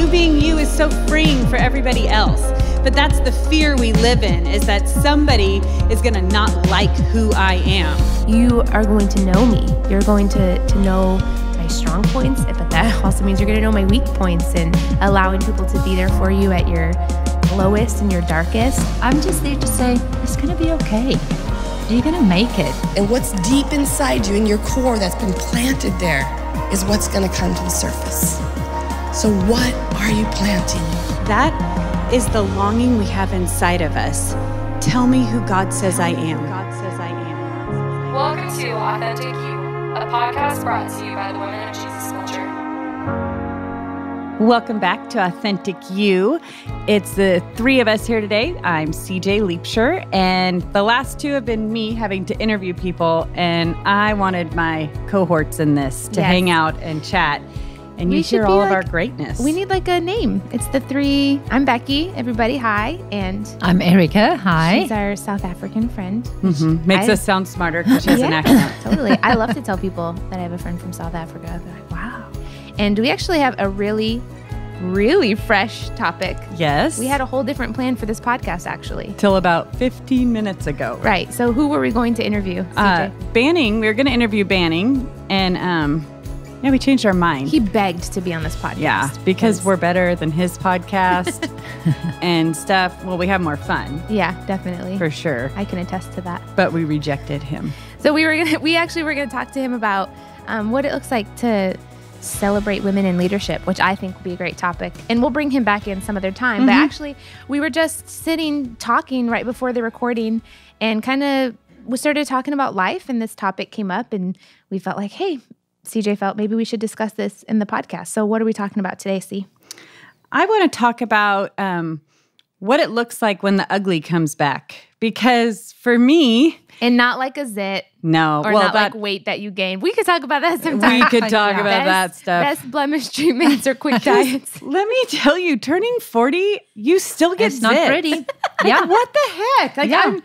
You being you is so freeing for everybody else. But that's the fear we live in, is that somebody is going to not like who I am. You are going to know me. You're going to know my strong points, but that also means you're going to know my weak points, and allowing people to be there for you at your lowest and your darkest. I'm just there to say, it's going to be okay. You're going to make it. And what's deep inside you, in your core that's been planted there, is what's going to come to the surface. So what are you planting? That is the longing we have inside of us. Tell me who God says I am. Welcome to Authentic You, a podcast brought to you by the Women of Jesus Culture. Welcome back to Authentic You. It's the three of us here today. I'm CJ Leapshire, and the last two have been me having to interview people, and I wanted my cohorts in this to hang out and chat. And you hear all of our greatness. We need like a name. It's the three. I'm Becky. Everybody, hi. And I'm Erica. Hi. She's our South African friend. Mm-hmm. Makes us sound smarter because she has an accent. Totally. I love to tell people that I have a friend from South Africa. They're like, wow. And we actually have a really fresh topic. Yes. We had a whole different plan for this podcast, actually. Till about 15 minutes ago. Right. So who were we going to interview, CJ? Banning. We were going to interview Banning. And we changed our mind. He begged to be on this podcast. Yeah, because we're better than his podcast and stuff. Well, we have more fun. Yeah, definitely. For sure. I can attest to that. But we rejected him. So we actually were going to talk to him about what it looks like to celebrate women in leadership, which I think will be a great topic. And we'll bring him back in some other time. Mm-hmm. But actually, we were just talking right before the recording, and we started talking about life, and this topic came up, and we felt like, hey, CJ felt maybe we should discuss this in the podcast. So what are we talking about today, C? I want to talk about what it looks like when the ugly comes back. Because for me... And not like a zit. No. Or not like weight that you gain. We could talk about that sometime. We could talk about that stuff. Best blemish treatments or quick diets. Let me tell you, turning 40, you still get It's not pretty. Yeah. What the heck? I'm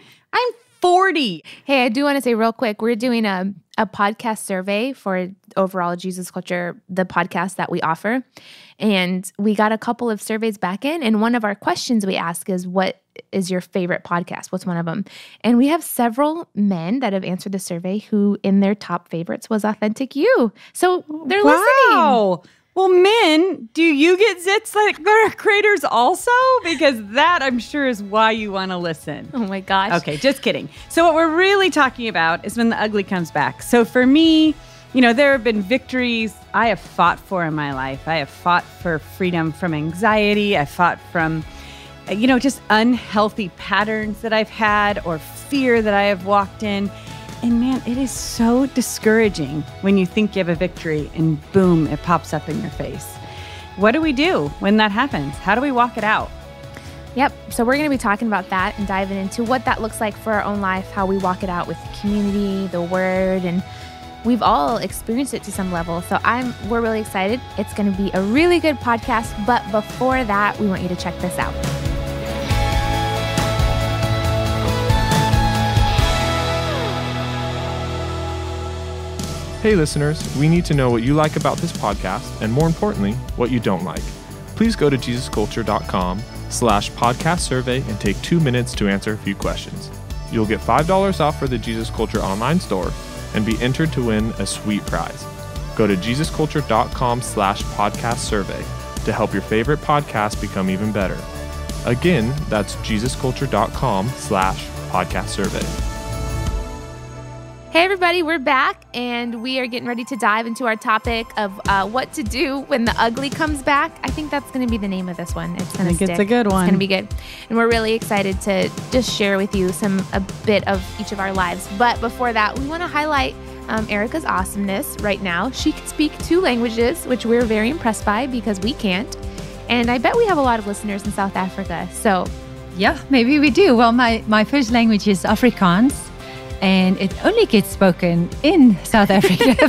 40. Hey, I do want to say real quick, we're doing a podcast survey for Overall Jesus Culture, the podcast that we offer. And we got a couple of surveys back in. And one of our questions we ask is, what is your favorite podcast? What's one of them? And we have several men that have answered the survey who in their top favorites was Authentic You. So they're listening. Well, men, do you get zits like their creators also? Because that, I'm sure, is why you want to listen. Oh, my gosh. Okay, just kidding. So what we're really talking about is when the ugly comes back. So for me, there have been victories I have fought for in my life. I have fought for freedom from anxiety. I fought from, just unhealthy patterns that I've had or fear that I have walked in. And man, it is so discouraging when you think you have a victory and boom, it pops up in your face. What do we do when that happens? How do we walk it out? Yep. So we're going to be talking about that and diving into what that looks like for our own life, how we walk it out with the community, the word, and we've all experienced it to some level. So we're really excited. It's going to be a really good podcast. But before that, we want you to check this out. Hey listeners, we need to know what you like about this podcast and more importantly, what you don't like. Please go to jesusculture.com/podcast survey and take 2 minutes to answer a few questions. You'll get $5 off for the Jesus Culture online store and be entered to win a sweet prize. Go to jesusculture.com/podcast survey to help your favorite podcast become even better. Again, that's jesusculture.com/podcast survey. Hey everybody, we're back and we are getting ready to dive into our topic of what to do when the ugly comes back. I think that's going to be the name of this one. It's going to stick. It's a good one. It's going to be good. And we're really excited to just share with you a bit of each of our lives. But before that, we want to highlight Erica's awesomeness right now. She can speak 2 languages, which we're very impressed by because we can't. And I bet we have a lot of listeners in South Africa. So yeah, maybe we do. Well, my first language is Afrikaans. And it only gets spoken in South Africa.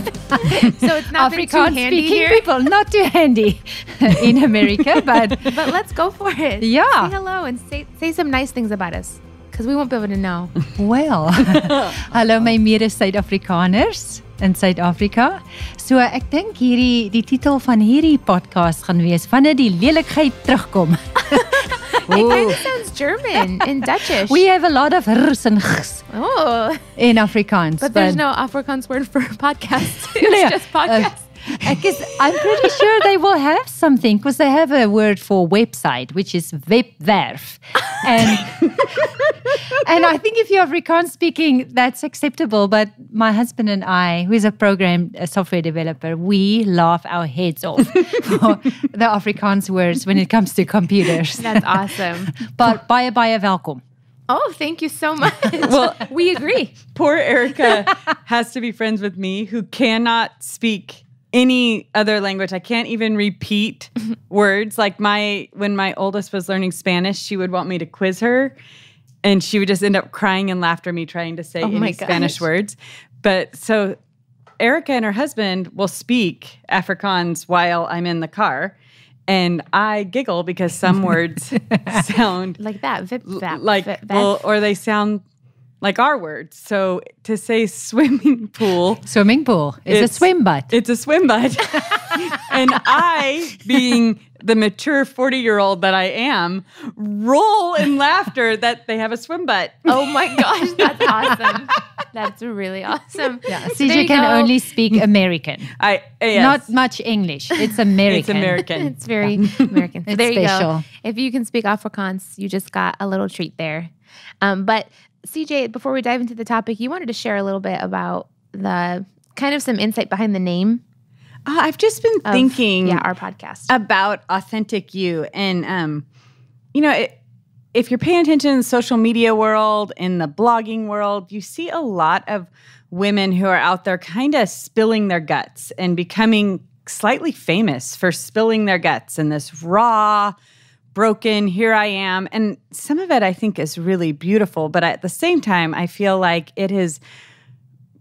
So it's not been too handy here. People, not too handy in America, but let's go for it. Yeah. Say hello and say some nice things about us, because we won't be able to know. Well, hallo my mede Suid-Afrikaners. in Suid-Afrika. So ek dink die titel van hierdie podcast gaan wees Wanneer die lelikheid terugkom. It kind of sounds German in Dutchish. We have a lot of r's and ch's in Afrikaans. But there's no Afrikaans word for podcast. It's just podcast. I'm pretty sure they will have something because they have a word for website, which is webwerf. And I think if you're Afrikaans speaking, that's acceptable. But my husband and I, who is a software developer, we laugh our heads off for the Afrikaans words when it comes to computers. That's awesome. But baie welkom. Oh, thank you so much. Well, we agree. Poor Erica has to be friends with me, who cannot speak any other language. I can't even repeat words. Like when my oldest was learning Spanish, she would want me to quiz her, and she would just end up crying in laughter me trying to say any Spanish words. But so Erica and her husband will speak Afrikaans while I'm in the car, and I giggle because some words sound like that, vip, vap, like vip, vap. well, or they sound like our words. So to say swimming pool is a swembad. It's a swimbad. And I, being the mature 40-year-old that I am, roll in laughter that they have a swim butt. Oh my gosh, that's awesome. That's really awesome. Yeah, CJ can only speak American. Yes. Not much English. It's American. It's American. It's very American. It's there you special. go. If you can speak Afrikaans, you just got a little treat there. But CJ, before we dive into the topic, you wanted to share a little bit about the kind of some insight behind the name. I've just been thinking our podcast about Authentic You. And, if you're paying attention in the social media world, in the blogging world, you see a lot of women who are out there kind of spilling their guts and becoming slightly famous for spilling their guts in this raw, broken, here I am. And some of it I think is really beautiful. But at the same time, I feel like it is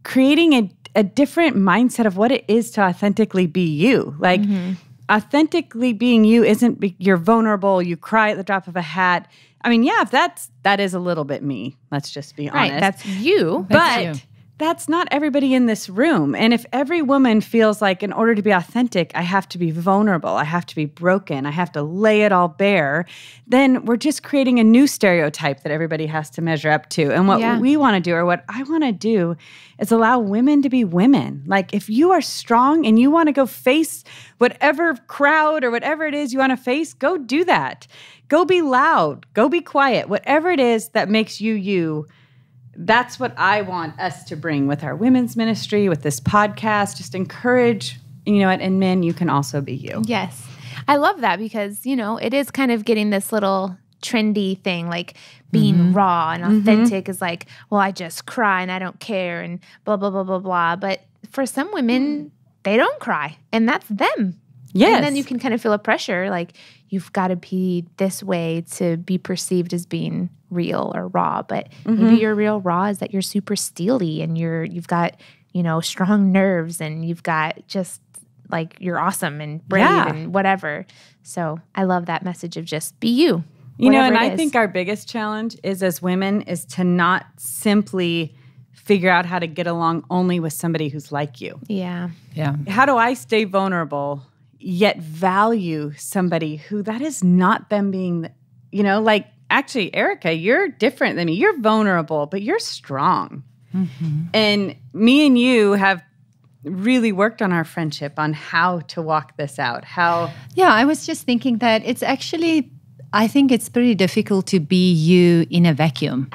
creating a different mindset of what it is to authentically be you. Like authentically being you isn't you're vulnerable, you cry at the drop of a hat. I mean, yeah, that is a little bit me. Let's just be honest. Right, that's you. But that's not everybody in this room. And if every woman feels like in order to be authentic, I have to be vulnerable, I have to be broken, I have to lay it all bare, then we're just creating a new stereotype that everybody has to measure up to. And what we want to do, or what I want to do, is allow women to be women. Like if you are strong and you want to go face whatever crowd or whatever it is you want to face, go do that. Go be loud, go be quiet, whatever it is that makes you you. That's what I want us to bring with our women's ministry, with this podcast. Just encourage, and men, you can also be you. Yes. I love that because, it is kind of getting this little trendy thing, like being raw and authentic is like, well, I just cry and I don't care and blah, blah, blah, blah, blah. But for some women, they don't cry and that's them. Yes. And then you can kind of feel a pressure, like you've got to be this way to be perceived as being real or raw. But maybe your real raw is that you're super steely and you've got, strong nerves and you've got just like you're awesome and brave and whatever. So I love that message of just be you. And I think our biggest challenge is as women is to not simply figure out how to get along only with somebody who's like you. Yeah. Yeah. How do I stay vulnerable yet value somebody who that is not them being, like actually, Erica, you're different than me. You're vulnerable, but you're strong. And me and you have really worked on our friendship on how to walk this out. Yeah, I was just thinking that it's actually, I think it's pretty difficult to be you in a vacuum.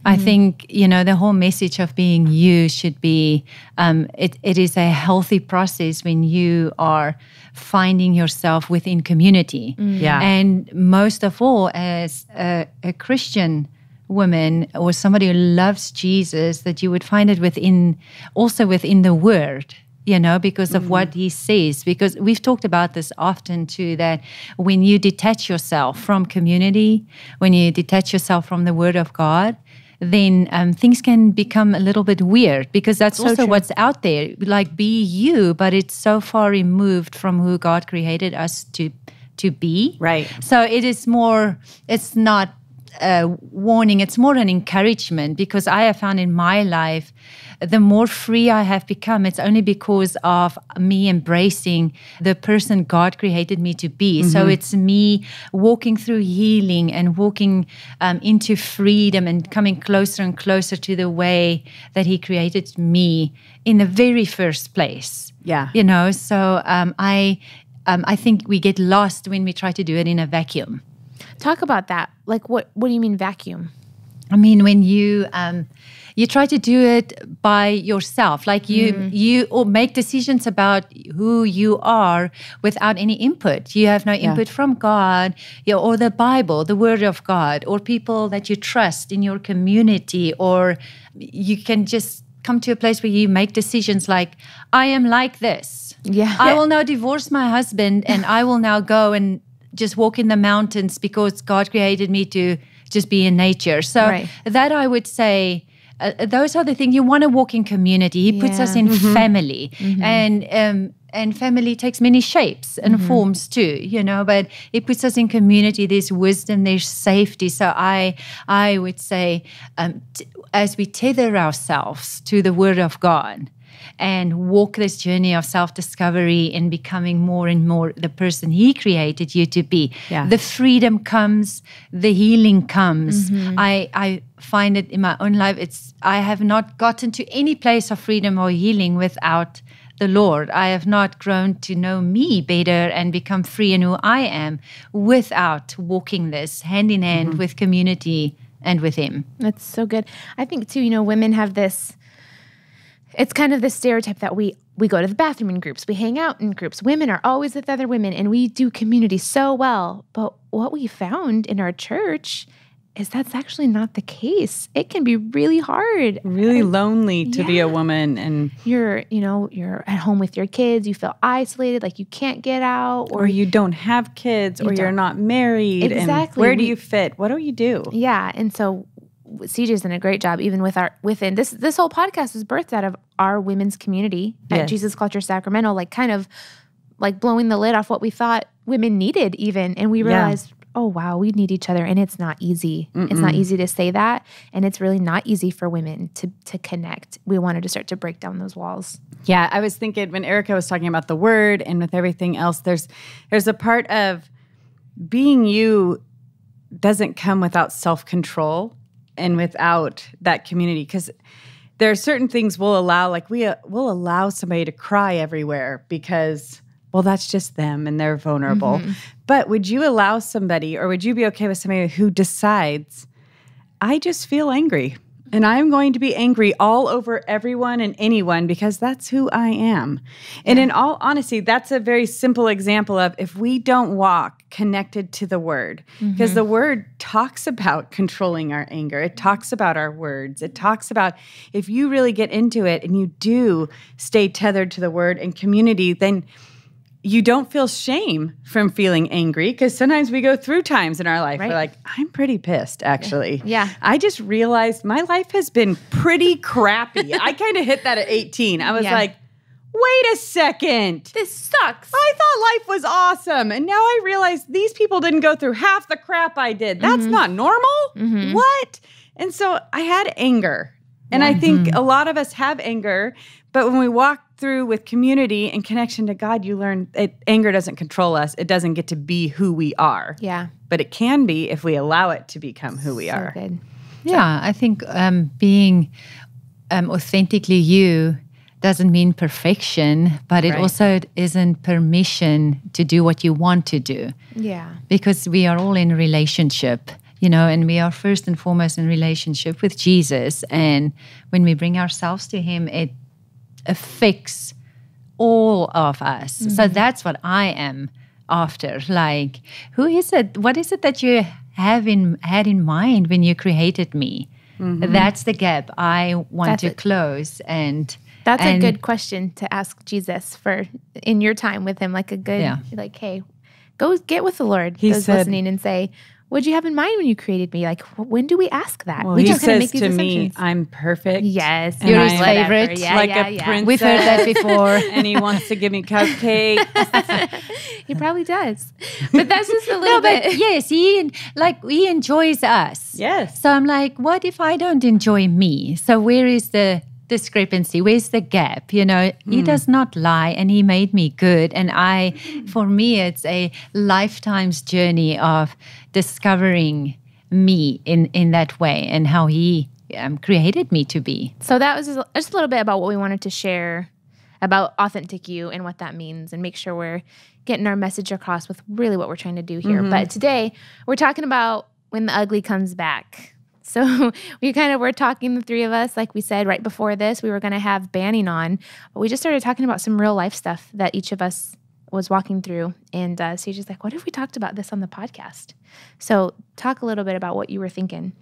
I think, the whole message of being you should be, it is a healthy process when you are finding yourself within community. Yeah. And most of all, as a Christian woman or somebody who loves Jesus, that you would find it within the Word. Because of what he says. Because we've talked about this often too, that when you detach yourself from community, when you detach yourself from the Word of God, then things can become a little bit weird because that's so also true. What's out there. Like be you, but it's so far removed from who God created us to be. Right. So it is more, it's not a warning. It's more an encouragement, because I have found in my life, the more free I have become, it's only because of me embracing the person God created me to be. So it's me walking through healing and walking into freedom and coming closer and closer to the way that He created me in the very first place. Yeah. You know, so I think we get lost when we try to do it in a vacuum. Talk about that. Like, what do you mean vacuum? I mean, when you try to do it by yourself, like you or make decisions about who you are without any input. You have no input from God, or the Bible, the Word of God, or people that you trust in your community, or you can just come to a place where you make decisions like, I am like this. Yeah. I will now divorce my husband, and I will now go and just walk in the mountains because God created me to just be in nature. So that, I would say, those are the things. You want to walk in community. He puts us in family, and family takes many shapes and forms too, you know, but it puts us in community. There's wisdom, there's safety. So I would say, as we tether ourselves to the Word of God and walk this journey of self-discovery and becoming more and more the person He created you to be, the freedom comes, the healing comes. I find it in my own life. I have not gotten to any place of freedom or healing without the Lord. I have not grown to know me better and become free in who I am without walking this hand in hand with community and with Him. That's so good. I think too, you know, women have this, it's kind of the stereotype that we go to the bathroom in groups, we hang out in groups. Women are always with other women, and we do community so well. But what we found in our church is that's actually not the case. It can be really hard. Really lonely to be a woman, and you're at home with your kids, you feel isolated, like you can't get out, or you don't have kids, or you're not married. Exactly. And where do you fit? What do you do? Yeah. And so CJ's done a great job, even within this whole podcast was birthed out of our women's community at Jesus Culture Sacramento, like kind of like blowing the lid off what we thought women needed even. And we realized, oh, wow, we need each other. And it's not easy. It's not easy to say that. And it's really not easy for women to connect. We wanted to start to break down those walls. Yeah, I was thinking when Erica was talking about the Word and with everything else, there's a part of being you doesn't come without self-control and without that community. Because there are certain things we'll allow, like we'll allow somebody to cry everywhere because, well, that's just them and they're vulnerable. But would you allow somebody, or would you be okay with somebody who decides, I just feel angry and I'm going to be angry all over everyone and anyone because that's who I am? And in all honesty, that's a very simple example of if we don't walk connected to the Word, because the Word talks about controlling our anger. It talks about our words. It talks about if you really get into it and you do stay tethered to the Word and community, then you don't feel shame from feeling angry, because sometimes we go through times in our life where like, I'm pretty pissed, actually. Yeah. I just realized my life has been pretty crappy. I kind of hit that at 18. I was like, wait a second. This sucks. I thought life was awesome. And now I realize these people didn't go through half the crap I did. That's not normal. What? And so I had anger. And I think a lot of us have anger, but when we walk through with community and connection to God, you learn anger doesn't control us. It doesn't get to be who we are. Yeah. But it can be if we allow it to become who we are. Good. Yeah, I think being authentically you doesn't mean perfection, but it also isn't permission to do what you want to do. Yeah. Because we are all in a relationship, you know, and we are first and foremost in relationship with Jesus. And when we bring ourselves to Him, it affects all of us. So that's what I am after. Like, who is it? What is it that you had in mind when you created me? That's the gap I want to close. And that's a good question to ask Jesus for in your time with Him. Like a good, like, hey, go get with the Lord. He those said, listening and say, what'd you have in mind when you created me? Like, when do we ask that? Well, we he just kinda says to me, I'm perfect. yes, and You're his I'm favorite. Yeah, like yeah, a yeah. princess. We've heard that before. And he wants to give me cupcakes. He probably does. But that's just a little No, but bit. yes, he enjoys us. Yes. So I'm like, what if I don't enjoy me? So where is the discrepancy? Where's the gap? You know, he does not lie, and he made me good. And for me, it's a lifetime's journey of discovering me in that way and how he created me to be. So that was just a little bit about what we wanted to share about authentic you and what that means, and make sure we're getting our message across with really what we're trying to do here. But today we're talking about when the ugly comes back. So we're talking, the three of us, like we said right before this, we were going to have Banning on, but we just started talking about some real life stuff that each of us was walking through. And CJ's like, what if we talked about this on the podcast? So talk a little bit about what you were thinking.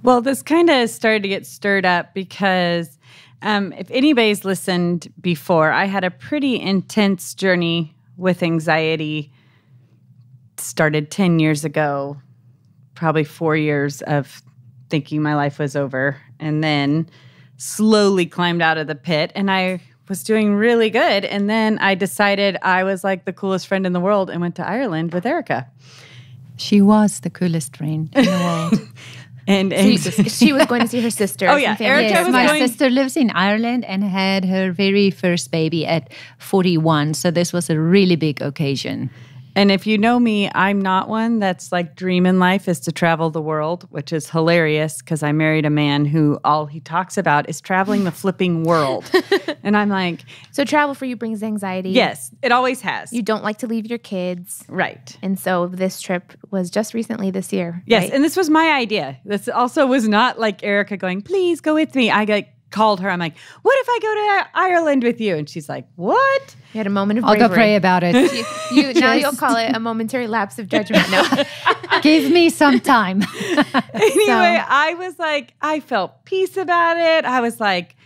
Well, this kind of started to get stirred up because if anybody's listened before, I had a pretty intense journey with anxiety. Started 10 years ago, probably 4 years of thinking my life was over, and then slowly climbed out of the pit, and I was doing really good. And then I decided I was like the coolest friend in the world and went to Ireland with Erica. She was the coolest friend in the world. And She was going to see her sister. Oh, yeah. Erica Yes, was my going- sister lives in Ireland and had her very first baby at 41. So this was a really big occasion. And if you know me, I'm not one that's like dream in life is to travel the world, which is hilarious because I married a man who all he talks about is traveling the flipping world. And I'm like, So travel for you brings anxiety. yes, it always has. You don't like to leave your kids. Right. And so this trip was just recently this year. Yes. right? And this was my idea. This also was not like Erica going, please go with me. I called her. I'm like, what if I go to Ireland with you? And she's like, what? You had a moment of I'll bravery. go pray about it. Now you'll call it a momentary lapse of judgment. No. Give me some time. Anyway, I was like, I felt peace about it. I was like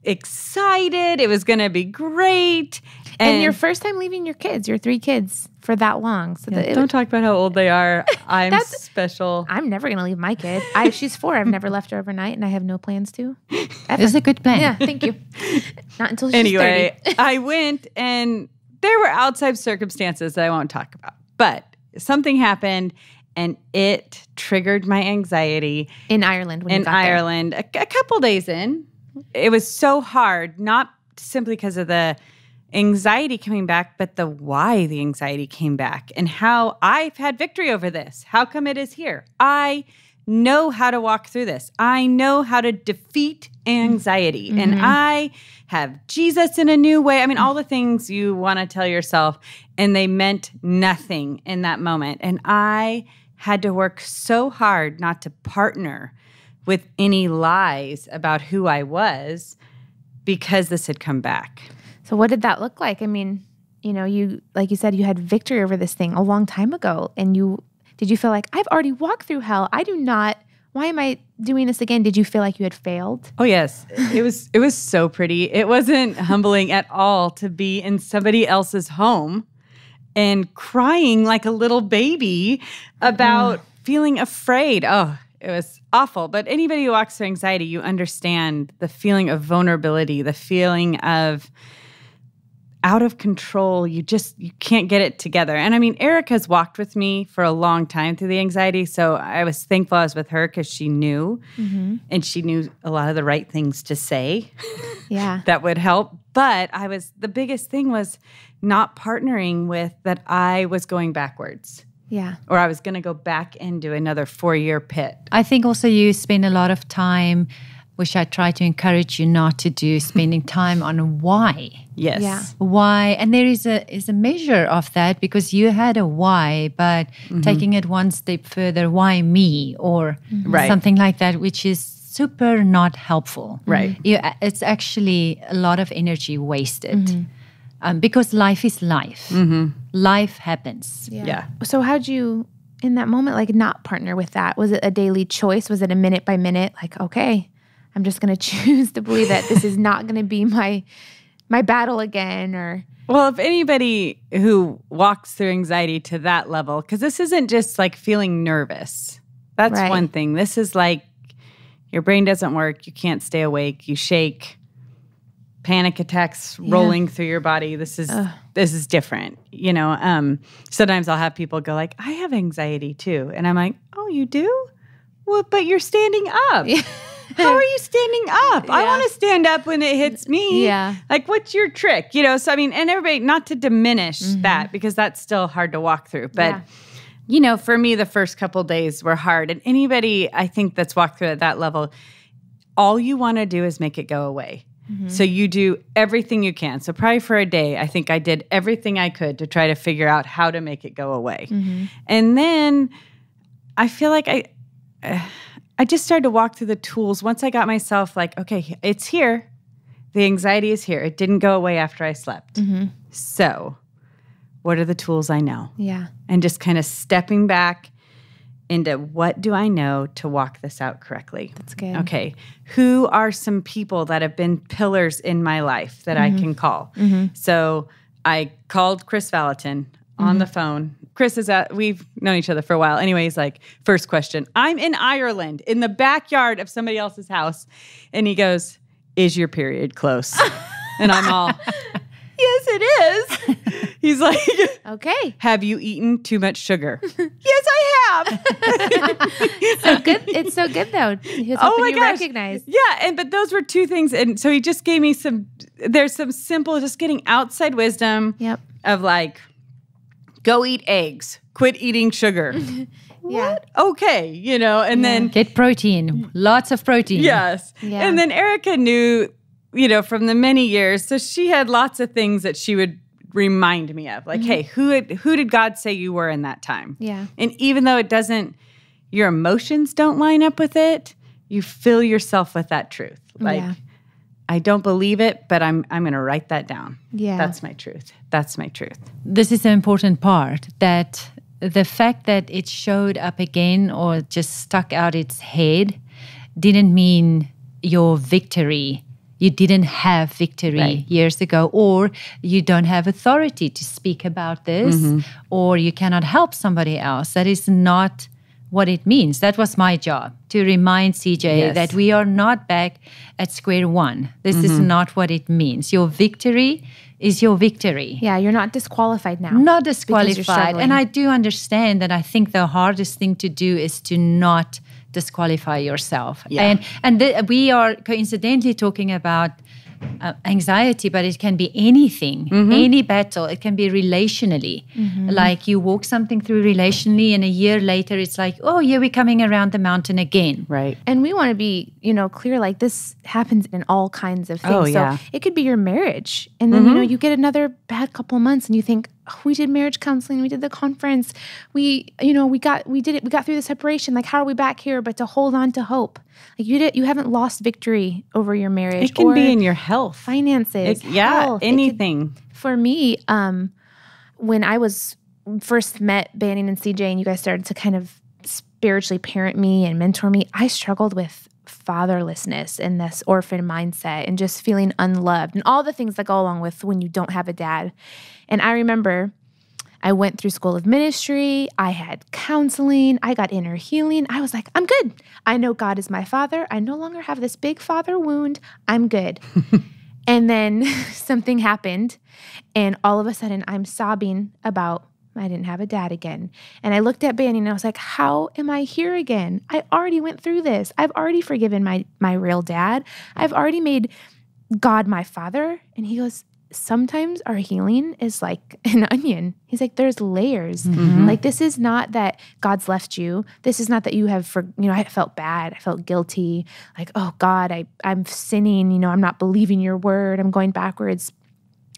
excited. It was going to be great. And your first time leaving your kids, your 3 kids, for that long. So don't talk about how old they are. I'm That's- special. I'm never going to leave my kid. She's 4. I've never left her overnight, and I have no plans to. It's a good plan. Yeah, thank you. Not until she's Anyway, 30. I went, and there were outside circumstances that I won't talk about. But something happened, and it triggered my anxiety In Ireland. When you in got there. Ireland a couple days in. It was so hard, not simply because of the anxiety coming back, but the why the anxiety came back and how I've had victory over this. How come it is here? I know how to walk through this. I know how to defeat anxiety. And I have Jesus in a new way. I mean, all the things you want to tell yourself, and they meant nothing in that moment. And I had to work so hard not to partner with any lies about who I was because this had come back. So what did that look like? I mean, you like you said, you had victory over this thing a long time ago, and did you feel like I've already walked through hell? I do not. Why am I doing this again? Did you feel like you had failed? Oh yes, it was so pretty. It wasn't humbling at all to be in somebody else's home and crying like a little baby about feeling afraid. Oh, it was awful. But anybody who walks through anxiety, you understand the feeling of vulnerability, the feeling of out of control. You can't get it together. And I mean, Erica's walked with me for a long time through the anxiety. So I was thankful I was with her because she knew, and she knew a lot of the right things to say Yeah. that would help. But the biggest thing was not partnering with that I was going backwards, Yeah. or I was going to go back into another 4-year pit. I think also you spend a lot of time, which I try to encourage you not to do, spending time on why. Yes. Yeah. Why? And there is a measure of that because you had a why, but taking it one step further, why me? Or Right. something like that, which is super not helpful. Right. It's actually a lot of energy wasted because life is life. Life happens. Yeah. So how'd you, in that moment, like not partner with that? Was it a daily choice? Was it a minute by minute? Like, okay, I'm just going to choose to believe that this is not going to be my my battle again, or Well, if anybody who walks through anxiety to that level, because this isn't just like feeling nervous. That's Right. one thing. This is like your brain doesn't work. You can't stay awake. You shake. Panic attacks rolling through your body. This is different. You know, sometimes I'll have people go like, I have anxiety too. And I'm like, oh, you do? Well, but you're standing up. How are you standing up? I want to stand up when it hits me. Yeah. Like, what's your trick? You know, so I mean, and everybody, not to diminish that because that's still hard to walk through. But, Yeah. you know, for me, the first couple days were hard. And anybody, I think, that's walked through at that level, all you want to do is make it go away. So you do everything you can. So probably for a day, I think I did everything I could to try to figure out how to make it go away. And then I feel like I just started to walk through the tools. Once I got myself like, okay, it's here. The anxiety is here. It didn't go away after I slept. So what are the tools I know? yeah, And just kind of stepping back into what do I know to walk this out correctly? that's good. Okay, who are some people that have been pillars in my life that I can call? So I called Chris Valentin on the phone. Chris we've known each other for a while. Anyways, like, first question, I'm in Ireland in the backyard of somebody else's house. And he goes, is your period close? And I'm all, yes, it is. He's like, Okay, have you eaten too much sugar? Yes, I have. so good. It's so good though. He was hoping you recognize. Yeah, but those were two things. And so he just gave me there's some simple, just getting outside wisdom Yep. of like, go eat eggs, quit eating sugar. Yeah. Okay, you know, and then, Get protein, lots of protein. yes. Yeah. And then Erica knew, you know, from the many years, so she had lots of things that she would remind me of. Like, hey, who did God say you were in that time? Yeah. And even though it doesn't, your emotions don't line up with it, you fill yourself with that truth. Like, Yeah. I don't believe it, but I'm going to write that down. Yeah. That's my truth. That's my truth. This is the important part, that the fact that it showed up again or just stuck out its head didn't mean your victory. You didn't have victory years ago, or you don't have authority to speak about this, or you cannot help somebody else. That is not what it means. That was my job, to remind CJ that we are not back at square one. This is not what it means. Your victory is your victory. Yeah, you're not disqualified now. Not because you're disqualified. struggling. And I do understand that. I think the hardest thing to do is to not disqualify yourself. Yeah. And we are coincidentally talking about anxiety, but it can be anything, any battle. It can be relationally. Like you walk something through relationally, and a year later it's like, oh, yeah, we're coming around the mountain again. Right. And we want to be, clear, like this happens in all kinds of things. Oh, yeah. So it could be your marriage. And then, you get another bad couple of months and you think, oh, we did marriage counseling, we did the conference, we got through the separation. Like, how are we back here? But to hold on to hope. Like you haven't lost victory over your marriage. It can or be in your health. finances. health. It could- Anything. for me, when I was first met Banning and CJ and you guys started to kind of spiritually parent me and mentor me, I struggled with fatherlessness and this orphan mindset and just feeling unloved and all the things that go along with when you don't have a dad. And I remember I went through school of ministry. I had counseling. I got inner healing. I was like, I'm good. I know God is my father. I no longer have this big father wound. I'm good. And then something happened, and all of a sudden I'm sobbing about I didn't have a dad again. And I looked at Banning and I was like, how am I here again? I already went through this. I've already forgiven my real dad. I've already made God my father. And he goes, sometimes our healing is like an onion. He's like, there's layers. Like, this is not that God's left you. This is not that you have, I felt bad. I felt guilty. Like, oh God, I'm sinning. I'm not believing your word. I'm going backwards.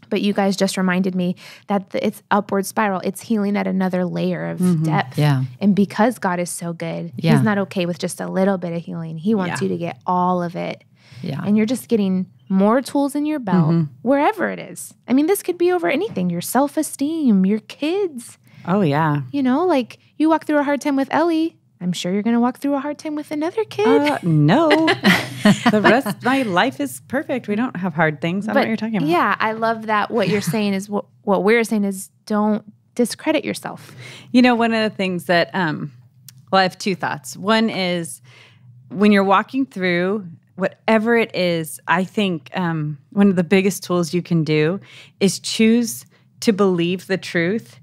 But you guys just reminded me that it's upward spiral. It's healing at another layer of depth. Yeah. And because God is so good, Yeah. he's not okay with just a little bit of healing. He wants you to get all of it. Yeah. And you're just getting more tools in your belt, wherever it is. I mean, this could be over anything, your self-esteem, your kids. Oh, yeah. Like you walk through a hard time with Ellie, I'm sure you're going to walk through a hard time with another kid. No. The rest of my life is perfect. We don't have hard things. I don't know what you're talking about. Yeah, I love that. What you're saying is what we're saying is don't discredit yourself. You know, one of the things that, I have two thoughts. One is when you're walking through whatever it is, I think one of the biggest tools you can do is choose to believe the truth,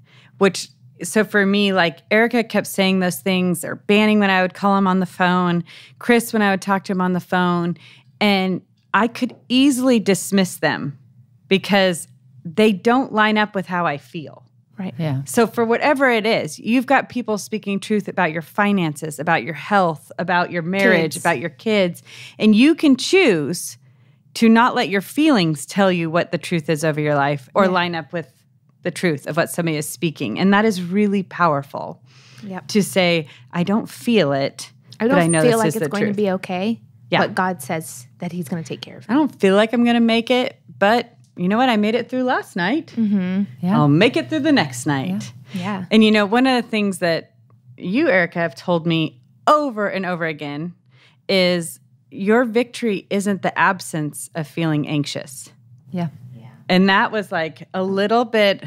so for me, like Erica kept saying those things, or Banning when I would call him on the phone, Chris when I would talk to him on the phone, and I could easily dismiss them because they don't line up with how I feel. Right. Yeah. So for whatever it is, you've got people speaking truth about your finances, about your health, about your marriage, about your kids, and you can choose to not let your feelings tell you what the truth is over your life or line up with the truth of what somebody is speaking. And that is really powerful to say, I don't feel it, but I know feel this like is it's the going truth. to be okay. Yeah. But God says that he's going to take care of it. I don't feel like I'm going to make it, but you know what? I made it through last night. Yeah. I'll make it through the next night. Yeah. And you know, one of the things that you, Erica, have told me over and over again is your victory isn't the absence of feeling anxious. Yeah. And that was like a little bit,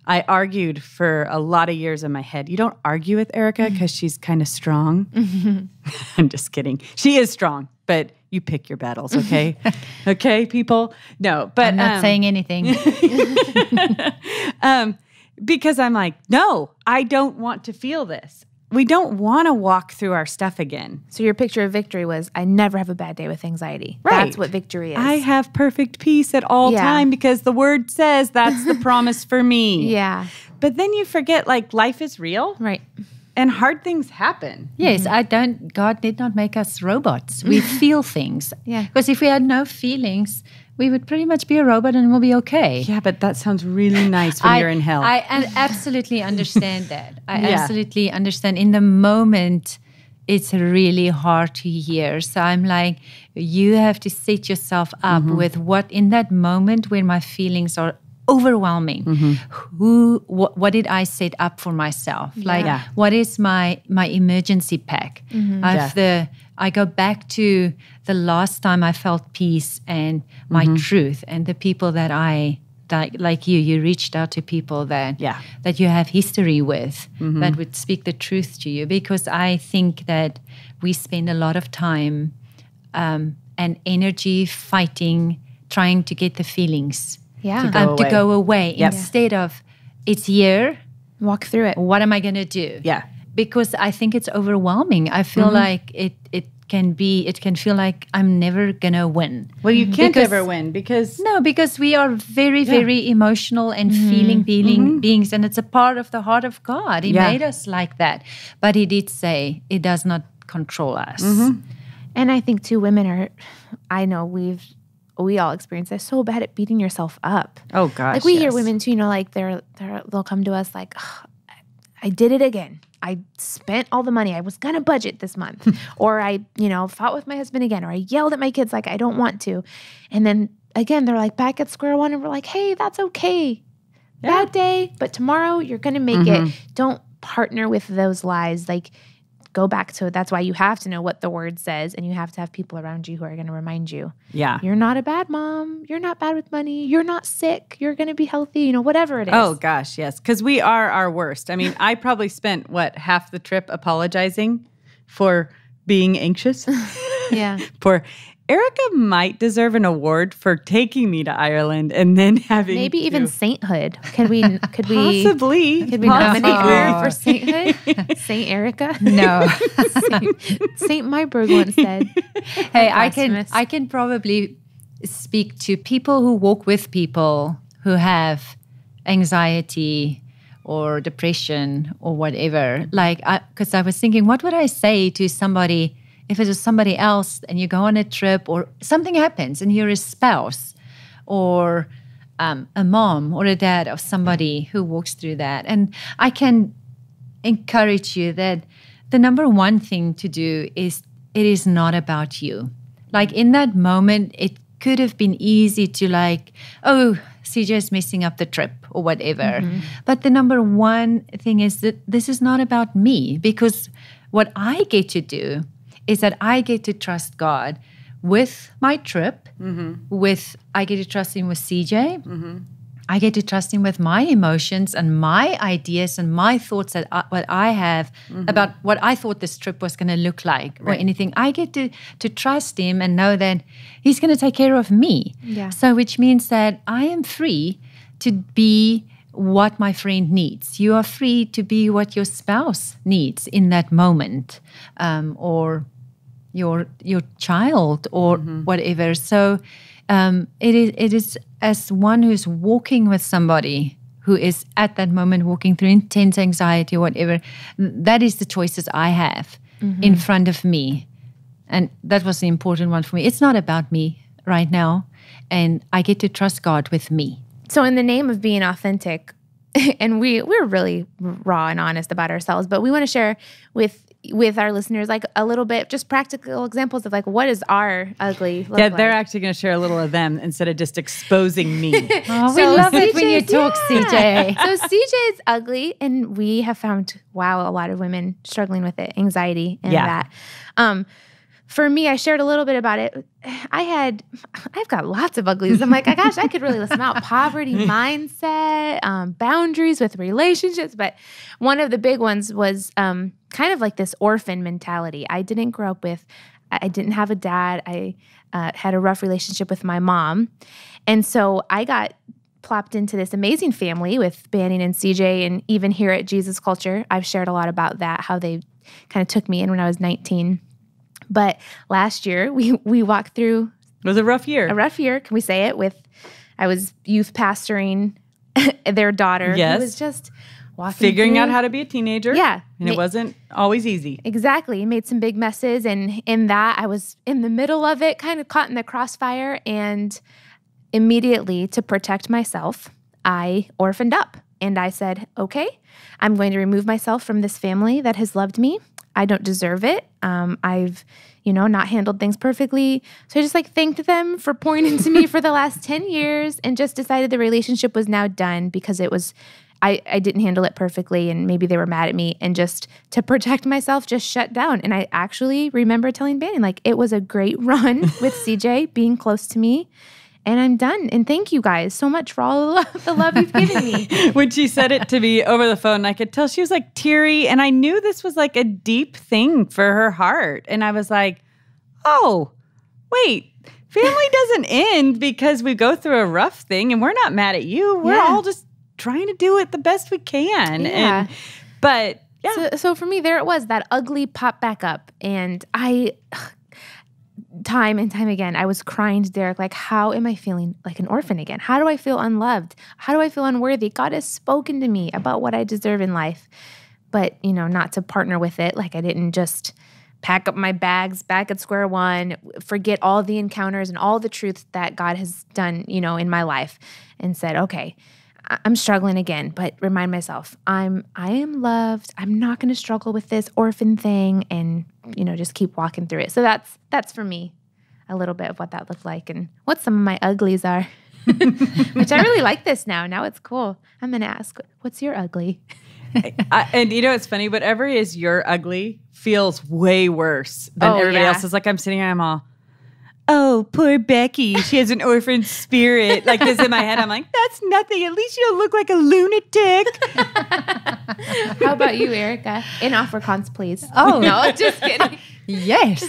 I argued for a lot of years in my head. You don't argue with Erica because she's kind of strong. I'm just kidding. She is strong, but you pick your battles, okay? Okay, people? No, but I'm not saying anything. because I'm like, no, I don't want to feel this. We don't want to walk through our stuff again. So your picture of victory was, I never have a bad day with anxiety. Right. That's what victory is. I have perfect peace at all time because the word says that's the promise for me. Yeah. But then you forget, like, life is real. Right. And hard things happen. Yes, God did not make us robots. We feel things. Yeah. Because if we had no feelings, we would pretty much be a robot and we'll be okay. Yeah, but that sounds really nice when you're in hell. I absolutely understand that. I absolutely understand. In the moment, it's really hard to hear. So I'm like, you have to set yourself up with what in that moment when my feelings are overwhelming, what did I set up for myself? Like, what is my emergency pack? I go back to the last time I felt peace and my truth, and the people that like you reached out to people that you have history with, that would speak the truth to you. Because I think that we spend a lot of time and energy fighting, trying to get the feelings to go away instead of it's here. Walk through it. What am I going to do? Yeah. Because I think it's overwhelming. I feel like it can feel like I'm never going to win. Well, you can't ever win because we are very, very emotional and feeling beings, and it's a part of the heart of God. He made us like that. But he did say it does not control us. And I think too, women we all experience this, so bad at beating yourself up. Oh gosh. Like we hear women too, like they'll come to us like, oh, I did it again. I spent all the money I was going to budget this month. Or I, fought with my husband again. Or I yelled at my kids like I don't want to. And then again, they're like back at square one and we're like, hey, that's okay. Bad day, but tomorrow you're going to make it. Don't partner with those lies. Like go back to it. That's why you have to know what the word says, and you have to have people around you who are going to remind you. Yeah. You're not a bad mom. You're not bad with money. You're not sick. You're going to be healthy, whatever it is. Oh, gosh, yes. Because we are our worst. I mean, I probably spent, half the trip apologizing for being anxious. Yeah. Erica might deserve an award for taking me to Ireland and then having maybe even sainthood. Could we possibly nominate her for sainthood? Saint Erica? No. Saint Myberg once said. Hey, I can probably speak to people who walk with people who have anxiety or depression or whatever. Because I was thinking, what would I say to somebody if it was somebody else and you go on a trip or something happens and you're a spouse or a mom or a dad of somebody who walks through that? And I can encourage you that the number one thing to do is it is not about you. Like in that moment, it could have been easy to CJ's messing up the trip or whatever. But the number one thing is that this is not about me, because what I get to do is that I get to trust God with my trip, I get to trust Him with CJ. I get to trust Him with my emotions and my ideas and my thoughts that what I have about what I thought this trip was going to look like or anything. I get to trust Him and know that He's going to take care of me. Yeah. So which means that I am free to be what my friend needs. You are free to be what your spouse needs in that moment, or your child or whatever. So it is as one who's walking with somebody who is at that moment walking through intense anxiety or whatever, that is the choices I have in front of me. And that was the important one for me. It's not about me right now, and I get to trust God with me. So in the name of being authentic, and we're really raw and honest about ourselves, but we want to share with our listeners like a little bit, just practical examples of like what is our ugly look like. They're actually going to share a little of them instead of just exposing me. Oh, we love it when you talk, CJ. So CJ is ugly, and we have found, a lot of women struggling with it, anxiety and that. For me, I shared a little bit about it. I've got lots of uglies. I'm like, gosh, I could really list them out. Poverty mindset, boundaries with relationships. But one of the big ones was kind of like this orphan mentality. I didn't have a dad. I had a rough relationship with my mom. And so I got plopped into this amazing family with Banning and CJ, and even here at Jesus Culture, I've shared a lot about that, how they kind of took me in when I was 19. But last year, we walked through... It was a rough year. Can we say it? I was youth pastoring their daughter. Yes. Who was just walking Figuring through. out how to be a teenager. Yeah. And it wasn't always easy. Exactly. Made some big messes. And in that, I was in the middle of it, kind of caught in the crossfire. And immediately, to protect myself, I orphaned up. And I said, okay, I'm going to remove myself from this family that has loved me. I don't deserve it. I've, not handled things perfectly. So I just thanked them for pouring into me for the last 10 years and just decided the relationship was now done because it was, I didn't handle it perfectly and maybe they were mad at me, and just to protect myself, just shut down. And I actually remember telling Banning, it was a great run with CJ being close to me. And I'm done. And thank you guys so much for all the love you've given me. When she said it to me over the phone, I could tell she was teary. And I knew this was a deep thing for her heart. And I was like, oh, wait, family doesn't end because we go through a rough thing. And we're not mad at you. We're all just trying to do it the best we can. Yeah. But So for me, there it was, that ugly popped back up. And time and time again, I was crying to Derek, how am I feeling like an orphan again? How do I feel unloved? How do I feel unworthy? God has spoken to me about what I deserve in life, but, not to partner with it. I didn't just pack up my bags back at square one, forget all the encounters and all the truths that God has done, in my life, and said, okay, I'm struggling again, but remind myself, I am loved. I'm not going to struggle with this orphan thing, and just keep walking through it. So that's for me a little bit of what that looked like and what some of my uglies are. Which I really like this now. Now it's cool. I'm going to ask, what's your ugly? And it's funny, whatever is your ugly feels way worse than everybody else's. I'm sitting here, I'm all, oh, poor Becky. She has an orphan spirit. This in my head. I'm like, that's nothing. At least you don't look like a lunatic. How about you, Erica? In Afrikaans, please. Oh. No, just kidding. Yes.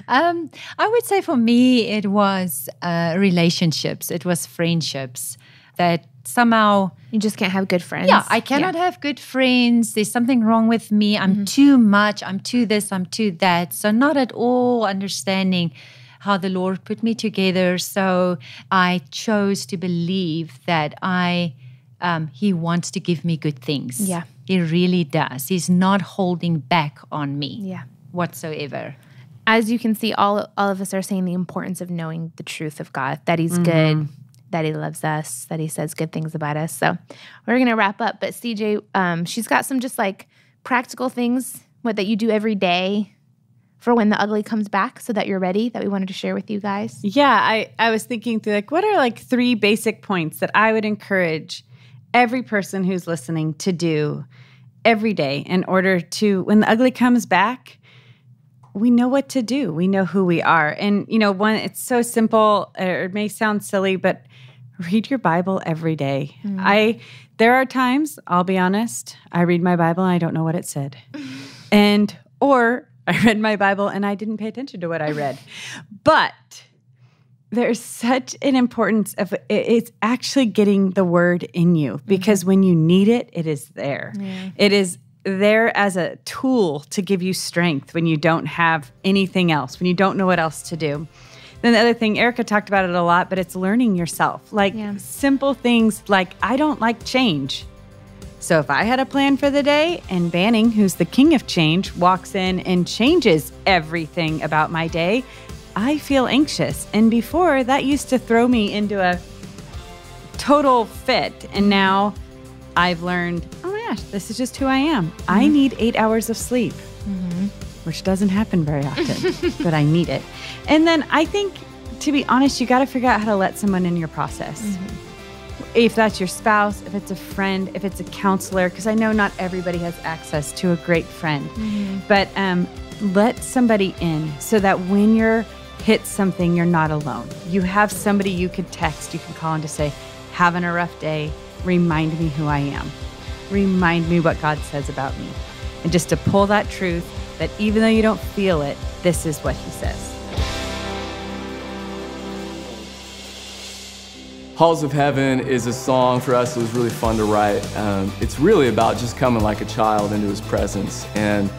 I would say for me, it was relationships. It was friendships that somehow... You just can't have good friends. Yeah, I cannot have good friends. There's something wrong with me. I'm too much. I'm too this. I'm too that. So not at all understanding how the Lord put me together. So I chose to believe that He wants to give me good things. Yeah. He really does. He's not holding back on me whatsoever. As you can see, all of us are saying the importance of knowing the truth of God, that He's good, that He loves us, that He says good things about us. So we're going to wrap up. But CJ, she's got some just practical things that you do every day for when the ugly comes back, so that you're ready, that we wanted to share with you guys. Yeah, I was thinking through what are 3 basic points that I would encourage every person who's listening to do every day in order to, when the ugly comes back, we know what to do. We know who we are. And, it's so simple, or it may sound silly, but read your Bible every day. There are times, I'll be honest, I read my Bible and I don't know what it said. Or I read my Bible and I didn't pay attention to what I read. But there's such an importance of it's actually getting the word in you, because when you need it, it is there. Yeah. It is there as a tool to give you strength when you don't have anything else, when you don't know what else to do. Then the other thing, Erica talked about it a lot, but it's learning yourself. Simple things like, I don't like change. So if I had a plan for the day and Banning, who's the king of change, walks in and changes everything about my day, I feel anxious. And before, that used to throw me into a total fit. And now I've learned, oh my gosh, this is just who I am. I need 8 hours of sleep, which doesn't happen very often, but I need it. And then I think, to be honest, you got to figure out how to let someone in your process. If that's your spouse, if it's a friend, if it's a counselor, because I know not everybody has access to a great friend. But let somebody in so that when you're hit something, you're not alone. You have somebody you could text, you can call and just say, having a rough day, remind me who I am. Remind me what God says about me. And just to pull that truth that even though you don't feel it, this is what he says. Halls of Heaven is a song for us that was really fun to write. It's really about just coming like a child into his presence. And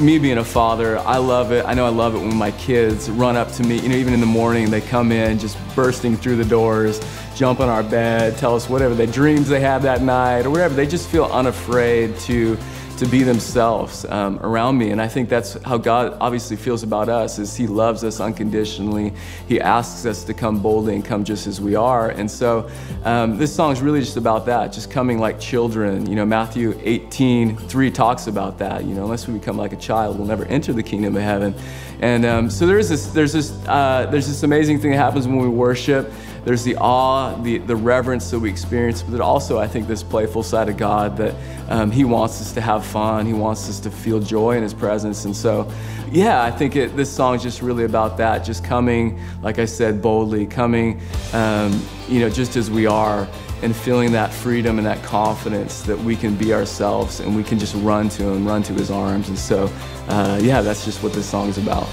me being a father, I love it. I know I love it when my kids run up to me, even in the morning, they come in just bursting through the doors, jump on our bed, tell us whatever the dreams they had that night or whatever. They just feel unafraid to be themselves around me. And I think that's how God obviously feels about us, is he loves us unconditionally. He asks us to come boldly and come just as we are. And so this song is really just about that, just coming like children. Matthew 18:3 talks about that. Unless we become like a child, we'll never enter the kingdom of heaven. And so there's this amazing thing that happens when we worship. There's the awe, the reverence that we experience, but also I think this playful side of God that he wants us to have fun. He wants us to feel joy in his presence. And so, yeah, I think this song is just really about that, just coming, like I said, boldly, coming, just as we are, and feeling that freedom and that confidence that we can be ourselves and we can just run to him, run to his arms. And so, that's just what this song is about.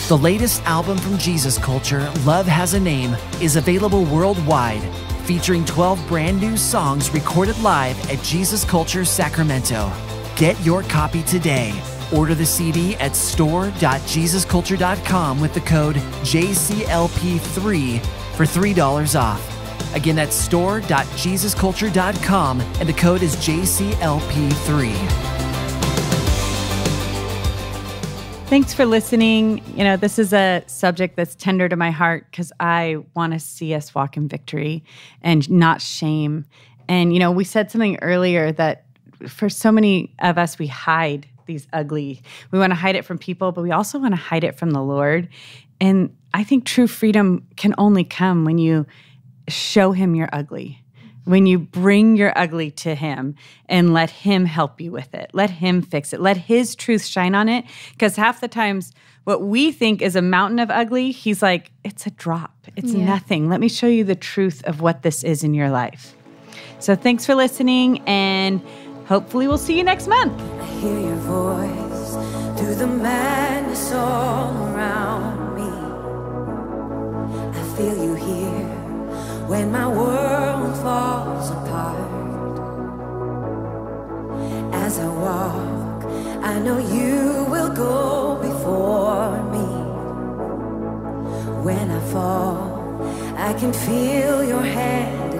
The latest album from Jesus Culture, Love Has a Name, is available worldwide, featuring 12 brand new songs recorded live at Jesus Culture Sacramento. Get your copy today. Order the CD at store.jesusculture.com with the code JCLP3 for $3 off. Again, that's store.jesusculture.com and the code is JCLP3. Thanks for listening. This is a subject that's tender to my heart because I want to see us walk in victory and not shame. And, we said something earlier that for so many of us, we hide these ugly. We want to hide it from people, but we also want to hide it from the Lord. And I think true freedom can only come when you show him your ugly. When you bring your ugly to him and let him help you with it. Let him fix it. Let his truth shine on it. Because half the times what we think is a mountain of ugly, he's like, it's a drop. It's nothing. Let me show you the truth of what this is in your life. So thanks for listening, and hopefully we'll see you next month. I hear your voice through the madness all around me. I feel you here when my world falls apart. As I walk, I know you will go before me. When I fall, I can feel your hand